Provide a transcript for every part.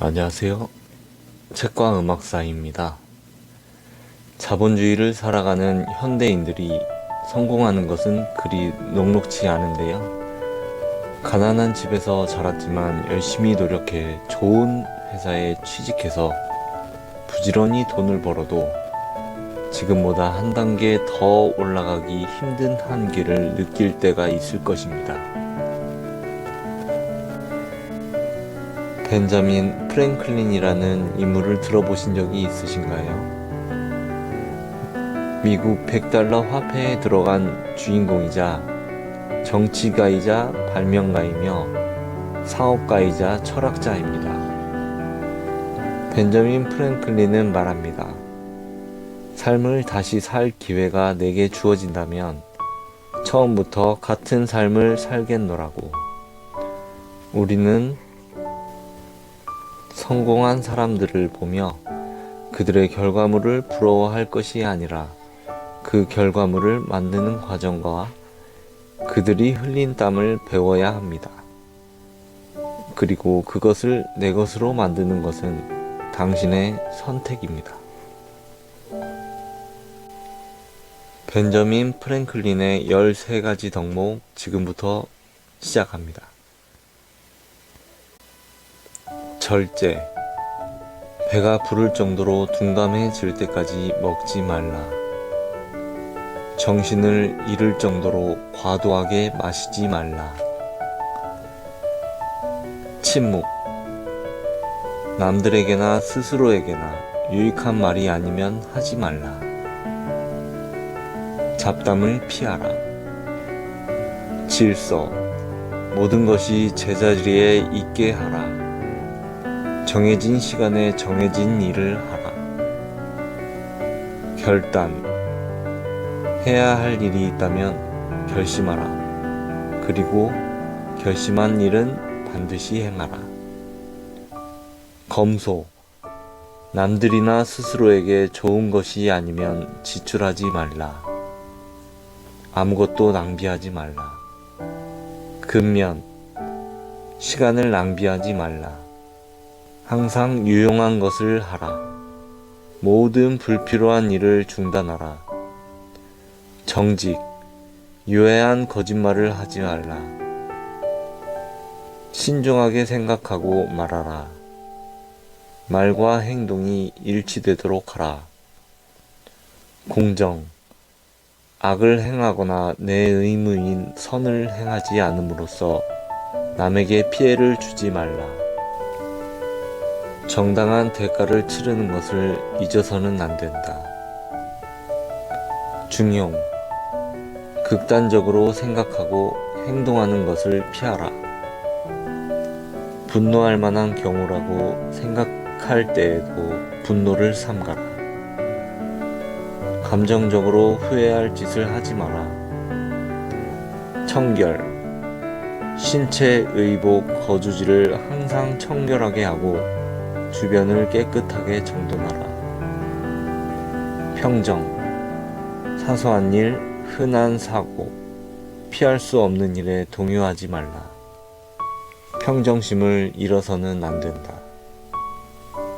안녕하세요. 책과 음악사입니다. 자본주의를 살아가는 현대인들이 성공하는 것은 그리 녹록지 않은데요. 가난한 집에서 자랐지만 열심히 노력해 좋은 회사에 취직해서 부지런히 돈을 벌어도 지금보다 한 단계 더 올라가기 힘든 한계를 느낄 때가 있을 것입니다. 벤자민 프랭클린이라는 인물을 들어보신 적이 있으신가요? 미국 100달러 화폐에 들어간 주인공이자 정치가이자 발명가이며 사업가이자 철학자입니다. 벤자민 프랭클린은 말합니다. 삶을 다시 살 기회가 내게 주어진다면 처음부터 같은 삶을 살겠노라고. 우리는 성공한 사람들을 보며 그들의 결과물을 부러워할 것이 아니라 그 결과물을 만드는 과정과 그들이 흘린 땀을 배워야 합니다. 그리고 그것을 내 것으로 만드는 것은 당신의 선택입니다. 벤저민 프랭클린의 13가지 덕목 지금부터 시작합니다. 절제. 배가 부를 정도로 둔감해질 때까지 먹지 말라. 정신을 잃을 정도로 과도하게 마시지 말라. 침묵. 남들에게나 스스로에게나 유익한 말이 아니면 하지 말라. 잡담을 피하라. 질서. 모든 것이 제자리에 있게 하라. 정해진 시간에 정해진 일을 하라. 결단. 해야 할 일이 있다면 결심하라. 그리고 결심한 일은 반드시 행하라. 검소. 남들이나 스스로에게 좋은 것이 아니면 지출하지 말라. 아무것도 낭비하지 말라. 근면. 시간을 낭비하지 말라. 항상 유용한 것을 하라. 모든 불필요한 일을 중단하라. 정직. 유해한 거짓말을 하지 말라. 신중하게 생각하고 말하라. 말과 행동이 일치되도록 하라. 공정. 악을 행하거나 내 의무인 선을 행하지 않음으로써 남에게 피해를 주지 말라. 정당한 대가를 치르는 것을 잊어서는 안 된다. 중용. 극단적으로 생각하고 행동하는 것을 피하라. 분노할 만한 경우라고 생각할 때에도 분노를 삼가라. 감정적으로 후회할 짓을 하지 마라. 청결. 신체, 의복, 거주지를 항상 청결하게 하고 주변을 깨끗하게 정돈하라. 평정. 사소한 일, 흔한 사고, 피할 수 없는 일에 동요하지 말라. 평정심을 잃어서는 안 된다.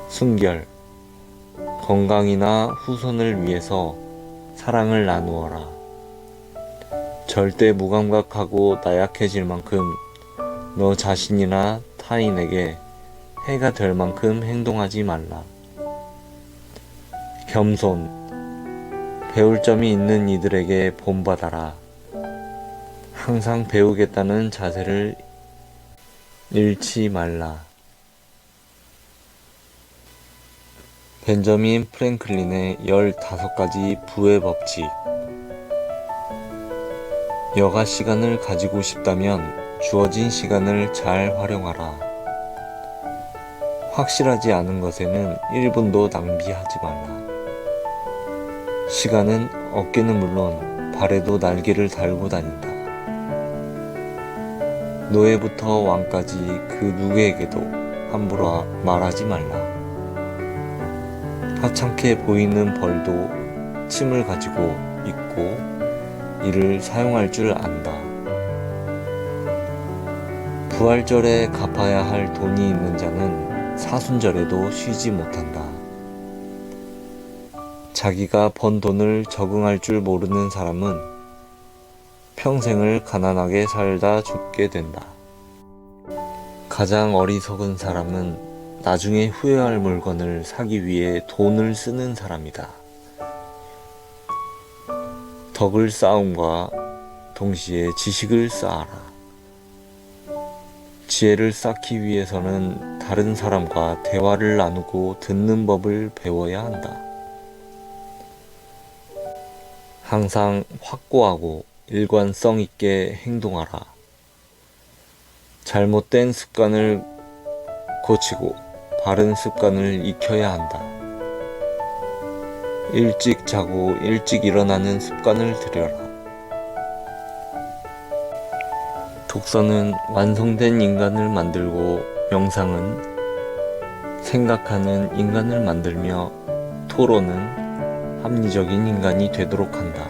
순결. 건강이나 후손을 위해서 사랑을 나누어라. 절대 무감각하고 나약해질 만큼 너 자신이나 타인에게 해가 될 만큼 행동하지 말라. 겸손. 배울 점이 있는 이들에게 본받아라. 항상 배우겠다는 자세를 잃지 말라. 벤저민 프랭클린의 15가지 부의 법칙. 여가 시간을 가지고 싶다면 주어진 시간을 잘 활용하라. 확실하지 않은 것에는 1분도 낭비하지 말라. 시간은 어깨는 물론 발에도 날개를 달고 다닌다. 노예부터 왕까지 그 누구에게도 함부로 말하지 말라. 하찮게 보이는 벌도 침을 가지고 있고 이를 사용할 줄 안다. 부활절에 갚아야 할 돈이 있는 자는 사순절에도 쉬지 못한다. 자기가 번 돈을 적응할 줄 모르는 사람은 평생을 가난하게 살다 죽게 된다. 가장 어리석은 사람은 나중에 후회할 물건을 사기 위해 돈을 쓰는 사람이다. 덕을 쌓음과 동시에 지식을 쌓아라. 지혜를 쌓기 위해서는 다른 사람과 대화를 나누고 듣는 법을 배워야 한다. 항상 확고하고 일관성 있게 행동하라. 잘못된 습관을 고치고 바른 습관을 익혀야 한다. 일찍 자고 일찍 일어나는 습관을 들여라. 독서는 완성된 인간을 만들고 명상은 생각하는 인간을 만들며 토론은 합리적인 인간이 되도록 한다.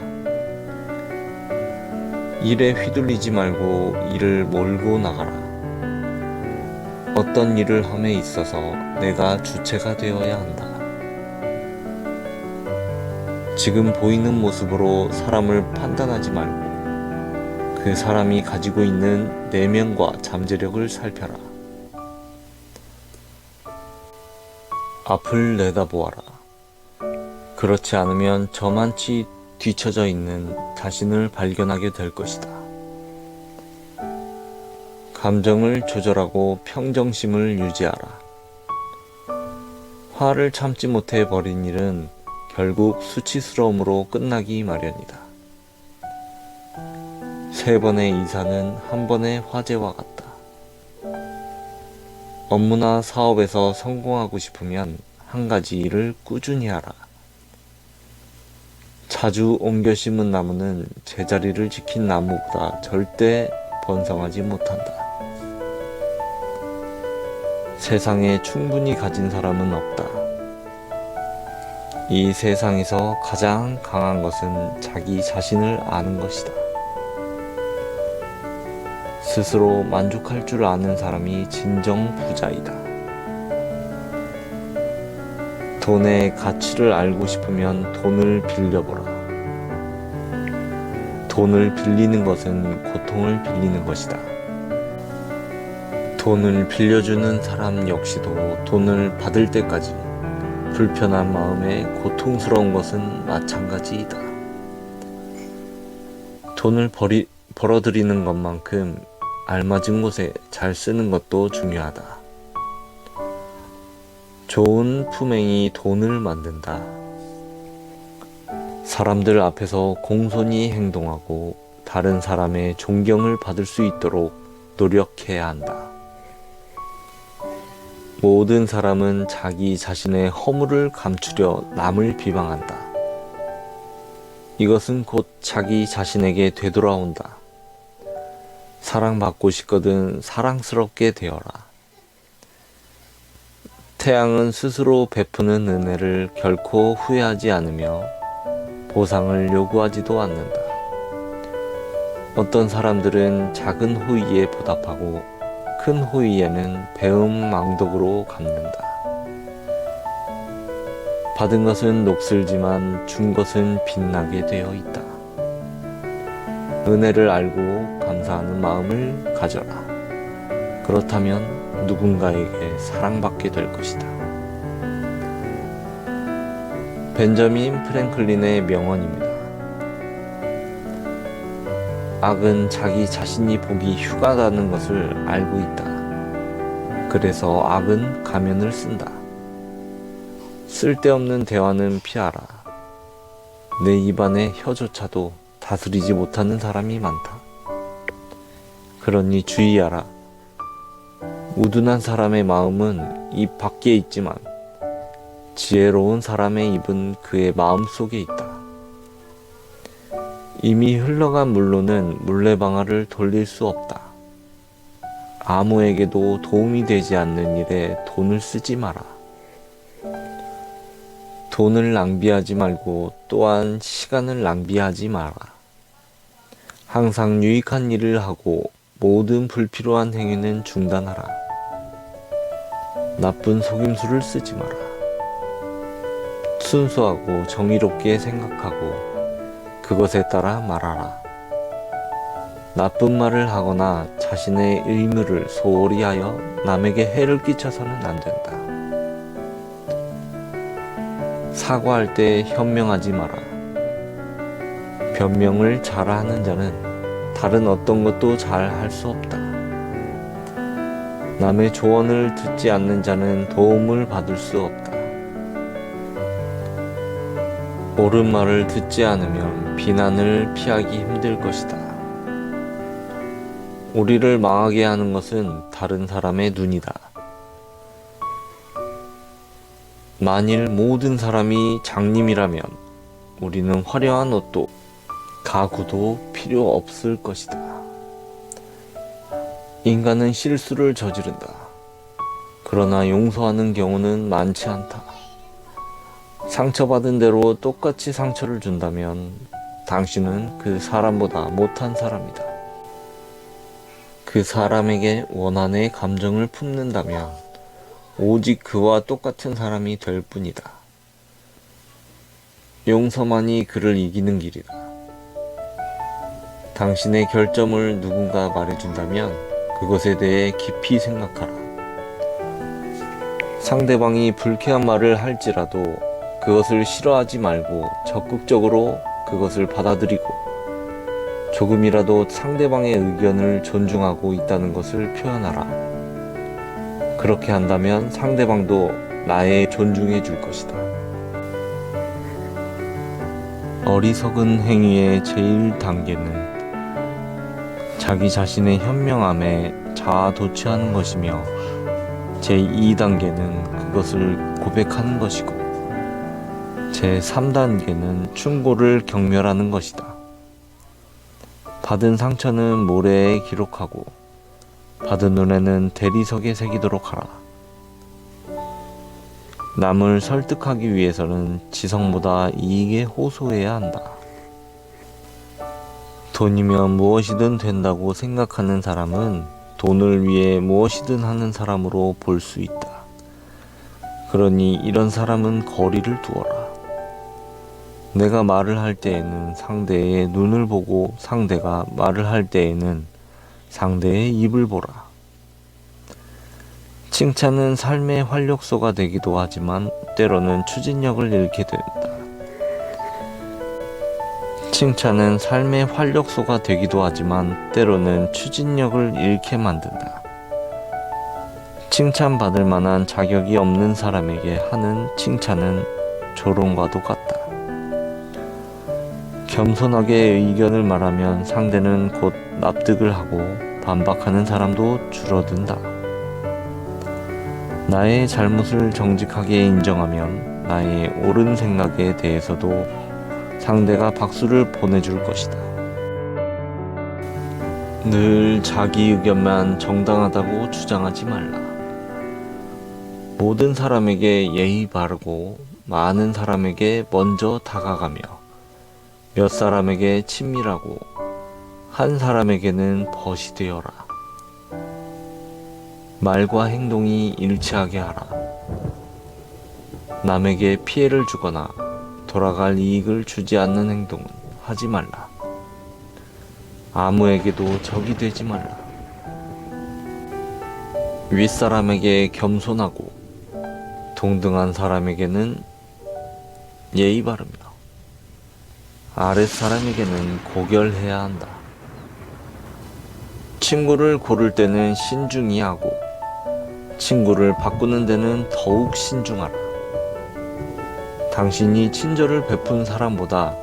일에 휘둘리지 말고 일을 몰고 나가라. 어떤 일을 함에 있어서 내가 주체가 되어야 한다. 지금 보이는 모습으로 사람을 판단하지 말고 그 사람이 가지고 있는 내면과 잠재력을 살펴라. 앞을 내다보아라. 그렇지 않으면 저만치 뒤처져 있는 자신을 발견하게 될 것이다. 감정을 조절하고 평정심을 유지하라. 화를 참지 못해 버린 일은 결국 수치스러움으로 끝나기 마련이다. 3번의 이사는 한 번의 화재와 같다. 업무나 사업에서 성공하고 싶으면 한 가지 일을 꾸준히 하라. 자주 옮겨 심은 나무는 제자리를 지킨 나무보다 절대 번성하지 못한다. 세상에 충분히 가진 사람은 없다. 이 세상에서 가장 강한 것은 자기 자신을 아는 것이다. 스스로 만족할 줄 아는 사람이 진정 부자이다. 돈의 가치를 알고 싶으면 돈을 빌려보라. 돈을 빌리는 것은 고통을 빌리는 것이다. 돈을 빌려주는 사람 역시도 돈을 받을 때까지 불편한 마음에 고통스러운 것은 마찬가지이다. 돈을 벌어들이는 것만큼 알맞은 곳에 잘 쓰는 것도 중요하다. 좋은 품행이 돈을 만든다. 사람들 앞에서 공손히 행동하고 다른 사람의 존경을 받을 수 있도록 노력해야 한다. 모든 사람은 자기 자신의 허물을 감추려 남을 비방한다. 이것은 곧 자기 자신에게 되돌아온다. 사랑받고 싶거든 사랑스럽게 되어라. 태양은 스스로 베푸는 은혜를 결코 후회하지 않으며 보상을 요구하지도 않는다. 어떤 사람들은 작은 호의에 보답하고 큰 호의에는 배은망덕으로 갚는다. 받은 것은 녹슬지만 준 것은 빛나게 되어 있다. 은혜를 알고 감사하는 마음을 가져라. 그렇다면 누군가에게 사랑받게 될 것이다. 벤저민 프랭클린의 명언입니다. 악은 자기 자신이 보기 흉하다는 것을 알고 있다. 그래서 악은 가면을 쓴다. 쓸데없는 대화는 피하라. 내 입안의 혀조차도 다스리지 못하는 사람이 많다. 그러니 주의하라. 우둔한 사람의 마음은 입 밖에 있지만 지혜로운 사람의 입은 그의 마음 속에 있다. 이미 흘러간 물로는 물레방아를 돌릴 수 없다. 아무에게도 도움이 되지 않는 일에 돈을 쓰지 마라. 돈을 낭비하지 말고 또한 시간을 낭비하지 마라. 항상 유익한 일을 하고 모든 불필요한 행위는 중단하라. 나쁜 속임수를 쓰지 마라. 순수하고 정의롭게 생각하고 그것에 따라 말하라. 나쁜 말을 하거나 자신의 의무를 소홀히 하여 남에게 해를 끼쳐서는 안 된다. 사과할 때 현명하지 마라. 변명을 잘하는 자는 다른 어떤 것도 잘 할 수 없다. 남의 조언을 듣지 않는 자는 도움을 받을 수 없다. 옳은 말을 듣지 않으면 비난을 피하기 힘들 것이다. 우리를 망하게 하는 것은 다른 사람의 눈이다. 만일 모든 사람이 장님이라면 우리는 화려한 옷도 가구도 필요 없을 것이다. 인간은 실수를 저지른다. 그러나 용서하는 경우는 많지 않다. 상처받은 대로 똑같이 상처를 준다면 당신은 그 사람보다 못한 사람이다. 그 사람에게 원한의 감정을 품는다면 오직 그와 똑같은 사람이 될 뿐이다. 용서만이 그를 이기는 길이다. 당신의 결점을 누군가 말해준다면 그것에 대해 깊이 생각하라. 상대방이 불쾌한 말을 할지라도 그것을 싫어하지 말고 적극적으로 그것을 받아들이고 조금이라도 상대방의 의견을 존중하고 있다는 것을 표현하라. 그렇게 한다면 상대방도 나의 존중해 줄 것이다. 어리석은 행위의 제일 단계는 자기 자신의 현명함에 자아도취하는 것이며 제2단계는 그것을 고백하는 것이고 제3단계는 충고를 경멸하는 것이다. 받은 상처는 모래에 기록하고 받은 눈에는 대리석에 새기도록 하라. 남을 설득하기 위해서는 지성보다 이익에 호소해야 한다. 돈이면 무엇이든 된다고 생각하는 사람은 돈을 위해 무엇이든 하는 사람으로 볼 수 있다. 그러니 이런 사람은 거리를 두어라. 내가 말을 할 때에는 상대의 눈을 보고 상대가 말을 할 때에는 상대의 입을 보라. 칭찬은 삶의 활력소가 되기도 하지만 때로는 추진력을 잃게 된다. 칭찬은 삶의 활력소가 되기도 하지만 때로는 추진력을 잃게 만든다. 칭찬받을 만한 자격이 없는 사람에게 하는 칭찬은 조롱과도 같다. 겸손하게 의견을 말하면 상대는 곧 납득을 하고 반박하는 사람도 줄어든다. 나의 잘못을 정직하게 인정하면 나의 옳은 생각에 대해서도 상대가 박수를 보내줄 것이다. 늘 자기 의견만 정당하다고 주장하지 말라. 모든 사람에게 예의 바르고 많은 사람에게 먼저 다가가며 몇 사람에게 친밀하고 한 사람에게는 벗이 되어라. 말과 행동이 일치하게 하라. 남에게 피해를 주거나 돌아갈 이익을 주지 않는 행동은 하지 말라. 아무에게도 적이 되지 말라. 윗사람에게 겸손하고 동등한 사람에게는 예의 바르며 아랫사람에게는 고결해야 한다. 친구를 고를 때는 신중히 하고 친구를 바꾸는 데는 더욱 신중하라. 당신이 친절을 베푼 사람보다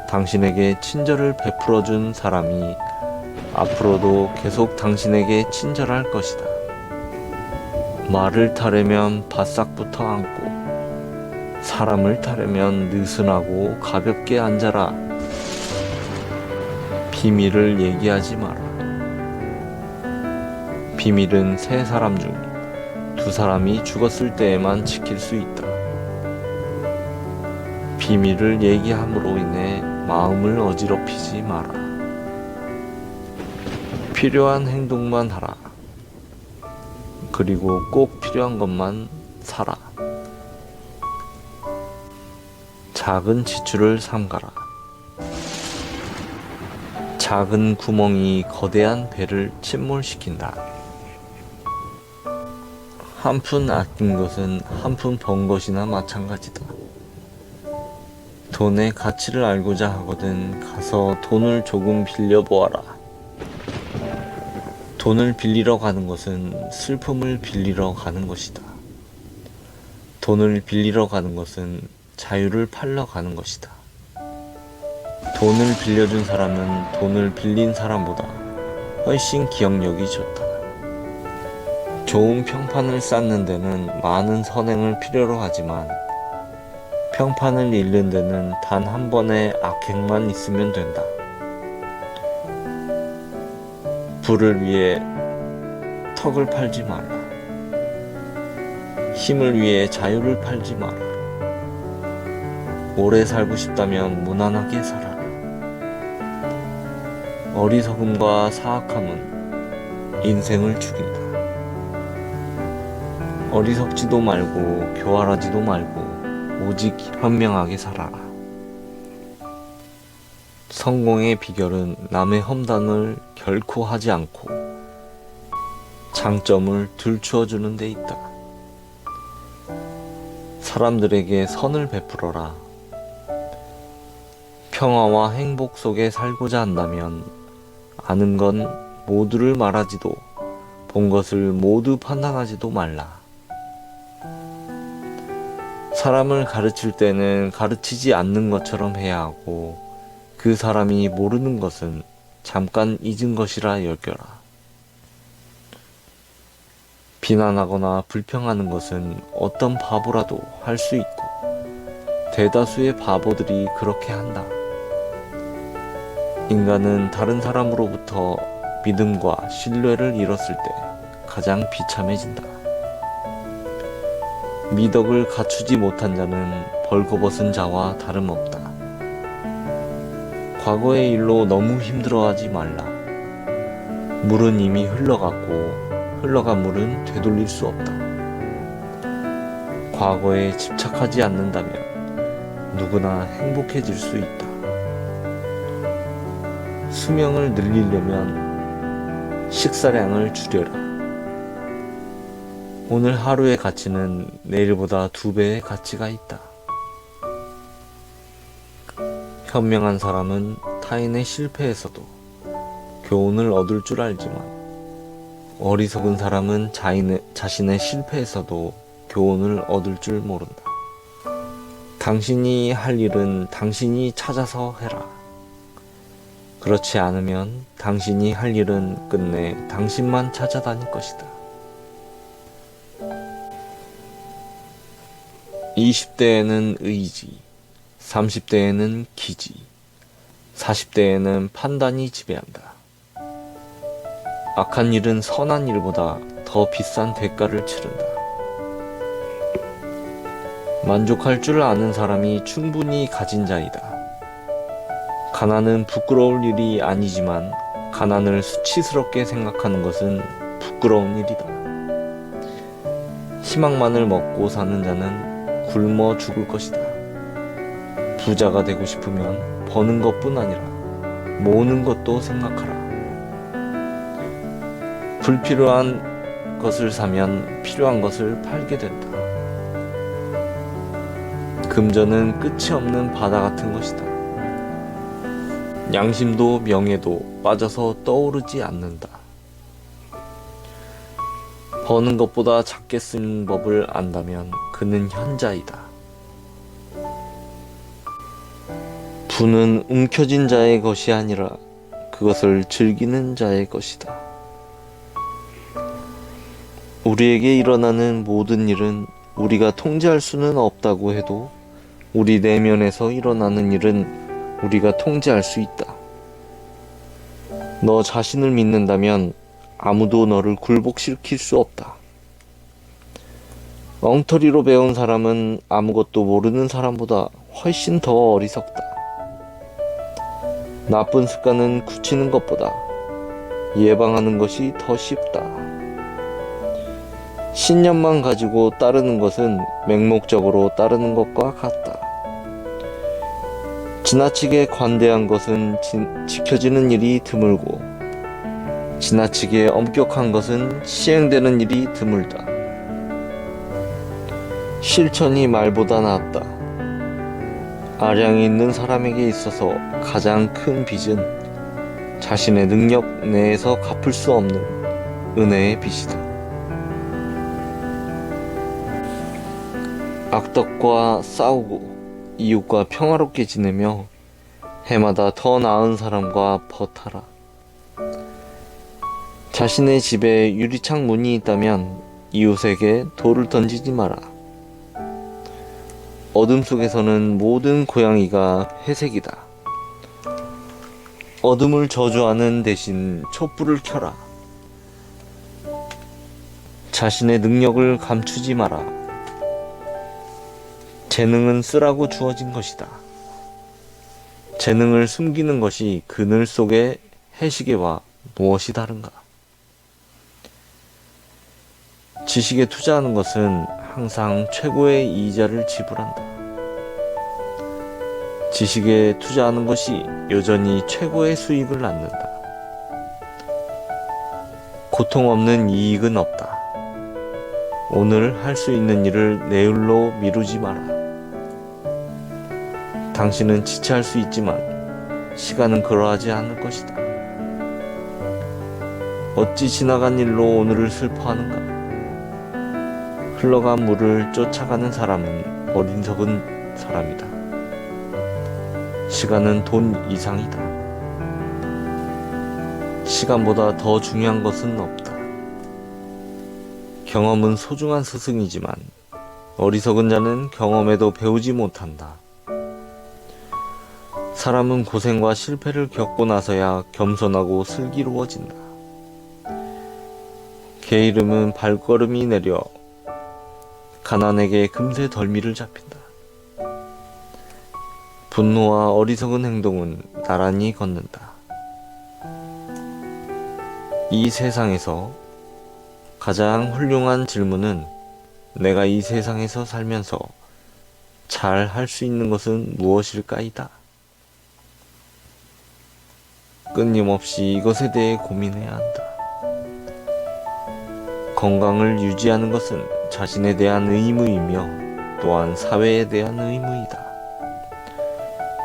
당신에게 친절을 베풀어 준 사람이 앞으로도 계속 당신에게 친절할 것이다. 말을 타려면 바싹부터 앉고 사람을 타려면 느슨하고 가볍게 앉아라. 비밀을 얘기하지 마라. 비밀은 세 사람 중 두 사람이 죽었을 때에만 지킬 수 있다. 비밀을 얘기함으로 인해 마음을 어지럽히지 마라. 필요한 행동만 하라. 그리고 꼭 필요한 것만 사라. 작은 지출을 삼가라. 작은 구멍이 거대한 배를 침몰시킨다. 한 푼 아낀 것은 한 푼 번 것이나 마찬가지다. 돈의 가치를 알고자 하거든 가서 돈을 조금 빌려보아라. 돈을 빌리러 가는 것은 슬픔을 빌리러 가는 것이다. 돈을 빌리러 가는 것은 자유를 팔러 가는 것이다. 돈을 빌려준 사람은 돈을 빌린 사람보다 훨씬 기억력이 좋다. 좋은 평판을 쌓는 데는 많은 선행을 필요로 하지만 평판을 잃는 데는 단 한 번의 악행만 있으면 된다. 부를 위해 턱을 팔지 말라. 힘을 위해 자유를 팔지 마라. 오래 살고 싶다면 무난하게 살아라. 어리석음과 사악함은 인생을 죽인다. 어리석지도 말고 교활하지도 말고 오직 현명하게 살아라. 성공의 비결은 남의 험담을 결코 하지 않고 장점을 들추어주는 데 있다. 사람들에게 선을 베풀어라. 평화와 행복 속에 살고자 한다면 아는 건 모두를 말하지도 본 것을 모두 판단하지도 말라. 사람을 가르칠 때는 가르치지 않는 것처럼 해야 하고 그 사람이 모르는 것은 잠깐 잊은 것이라 여겨라. 비난하거나 불평하는 것은 어떤 바보라도 할 수 있고 대다수의 바보들이 그렇게 한다. 인간은 다른 사람으로부터 믿음과 신뢰를 잃었을 때 가장 비참해진다. 미덕을 갖추지 못한 자는 벌거벗은 자와 다름없다. 과거의 일로 너무 힘들어하지 말라. 물은 이미 흘러갔고 흘러간 물은 되돌릴 수 없다. 과거에 집착하지 않는다면 누구나 행복해질 수 있다. 수명을 늘리려면 식사량을 줄여라. 오늘 하루의 가치는 내일보다 2배의 가치가 있다. 현명한 사람은 타인의 실패에서도 교훈을 얻을 줄 알지만 어리석은 사람은 자신의 실패에서도 교훈을 얻을 줄 모른다. 당신이 할 일은 당신이 찾아서 해라. 그렇지 않으면 당신이 할 일은 끝내 당신만 찾아다닐 것이다. 20대에는 의지, 30대에는 기지, 40대에는 판단이 지배한다. 악한 일은 선한 일보다 더 비싼 대가를 치른다. 만족할 줄 아는 사람이 충분히 가진 자이다. 가난은 부끄러울 일이 아니지만 가난을 수치스럽게 생각하는 것은 부끄러운 일이다. 희망만을 먹고 사는 자는 굶어 죽을 것이다. 부자가 되고 싶으면 버는 것뿐 아니라 모으는 것도 생각하라. 불필요한 것을 사면 필요한 것을 팔게 된다. 금전은 끝이 없는 바다 같은 것이다. 양심도 명예도 빠져서 떠오르지 않는다. 버는 것보다 작게 쓰는 법을 안다면 그는 현자이다. 부는 움켜쥔 자의 것이 아니라 그것을 즐기는 자의 것이다. 우리에게 일어나는 모든 일은 우리가 통제할 수는 없다고 해도 우리 내면에서 일어나는 일은 우리가 통제할 수 있다. 너 자신을 믿는다면 아무도 너를 굴복시킬 수 없다. 엉터리로 배운 사람은 아무것도 모르는 사람보다 훨씬 더 어리석다. 나쁜 습관은 굳히는 것보다 예방하는 것이 더 쉽다. 신념만 가지고 따르는 것은 맹목적으로 따르는 것과 같다. 지나치게 관대한 것은 지켜지는 일이 드물고, 지나치게 엄격한 것은 시행되는 일이 드물다. 실천이 말보다 낫다. 아량이 있는 사람에게 있어서 가장 큰 빚은 자신의 능력 내에서 갚을 수 없는 은혜의 빚이다. 악덕과 싸우고 이웃과 평화롭게 지내며 해마다 더 나은 사람과 버타라. 자신의 집에 유리창 문이 있다면 이웃에게 돌을 던지지 마라. 어둠 속에서는 모든 고양이가 회색이다. 어둠을 저주하는 대신 촛불을 켜라. 자신의 능력을 감추지 마라. 재능은 쓰라고 주어진 것이다. 재능을 숨기는 것이 그늘 속의 해시계와 무엇이 다른가? 지식에 투자하는 것은 항상 최고의 이자를 지불한다. 지식에 투자하는 것이 여전히 최고의 수익을 낳는다. 고통 없는 이익은 없다. 오늘 할 수 있는 일을 내일로 미루지 마라. 당신은 지체할 수 있지만 시간은 그러하지 않을 것이다. 어찌 지나간 일로 오늘을 슬퍼하는가? 흘러간 물을 쫓아가는 사람은 어리석은 사람이다. 시간은 돈 이상이다. 시간보다 더 중요한 것은 없다. 경험은 소중한 스승이지만 어리석은 자는 경험에도 배우지 못한다. 사람은 고생과 실패를 겪고 나서야 겸손하고 슬기로워진다. 게으름은 발걸음이 내려 가난에게 금세 덜미를 잡힌다. 분노와 어리석은 행동은 나란히 걷는다. 이 세상에서 가장 훌륭한 질문은 내가 이 세상에서 살면서 잘 할 수 있는 것은 무엇일까이다. 끊임없이 이것에 대해 고민해야 한다. 건강을 유지하는 것은 자신에 대한 의무이며 또한 사회에 대한 의무이다.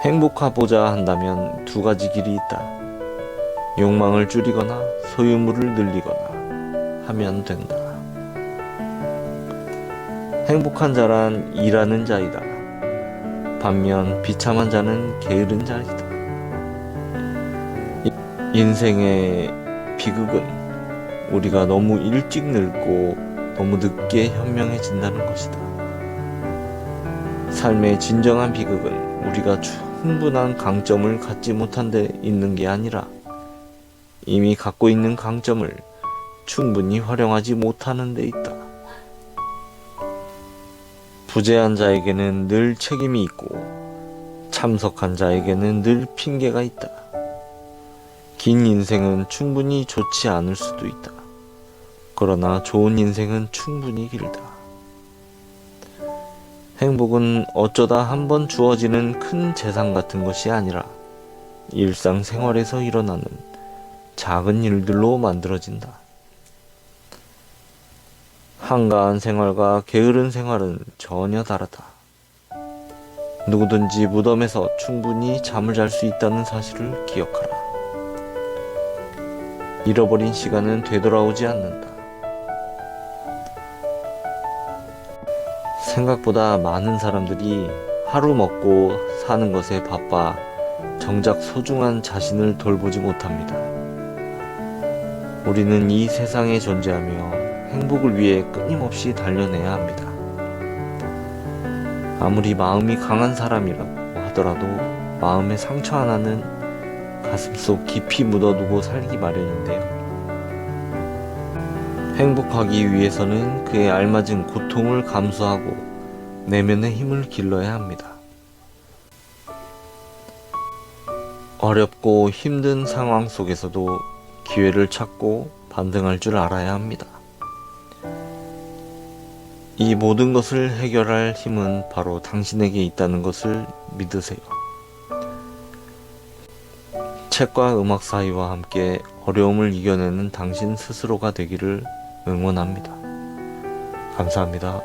행복하고자 한다면 두 가지 길이 있다. 욕망을 줄이거나 소유물을 늘리거나 하면 된다. 행복한 자란 일하는 자이다. 반면 비참한 자는 게으른 자이다. 인생의 비극은 우리가 너무 일찍 늙고 너무 늦게 현명해진다는 것이다. 삶의 진정한 비극은 우리가 충분한 강점을 갖지 못한 데 있는 게 아니라 이미 갖고 있는 강점을 충분히 활용하지 못하는 데 있다. 부재한 자에게는 늘 책임이 있고 참석한 자에게는 늘 핑계가 있다. 긴 인생은 충분히 좋지 않을 수도 있다. 그러나 좋은 인생은 충분히 길다. 행복은 어쩌다 한번 주어지는 큰 재산 같은 것이 아니라 일상생활에서 일어나는 작은 일들로 만들어진다. 한가한 생활과 게으른 생활은 전혀 다르다. 누구든지 무덤에서 충분히 잠을 잘 수 있다는 사실을 기억하라. 잃어버린 시간은 되돌아오지 않는다. 생각보다 많은 사람들이 하루 먹고 사는 것에 바빠 정작 소중한 자신을 돌보지 못합니다. 우리는 이 세상에 존재하며 행복을 위해 끊임없이 달려내야 합니다. 아무리 마음이 강한 사람이라고 하더라도 마음의 상처 하나는 가슴속 깊이 묻어두고 살기 마련인데요. 행복하기 위해서는 그에 알맞은 고통을 감수하고 내면의 힘을 길러야 합니다. 어렵고 힘든 상황 속에서도 기회를 찾고 반등할 줄 알아야 합니다. 이 모든 것을 해결할 힘은 바로 당신에게 있다는 것을 믿으세요. 책과 음악 사이와 함께 어려움을 이겨내는 당신 스스로가 되기를 응원합니다. 감사합니다.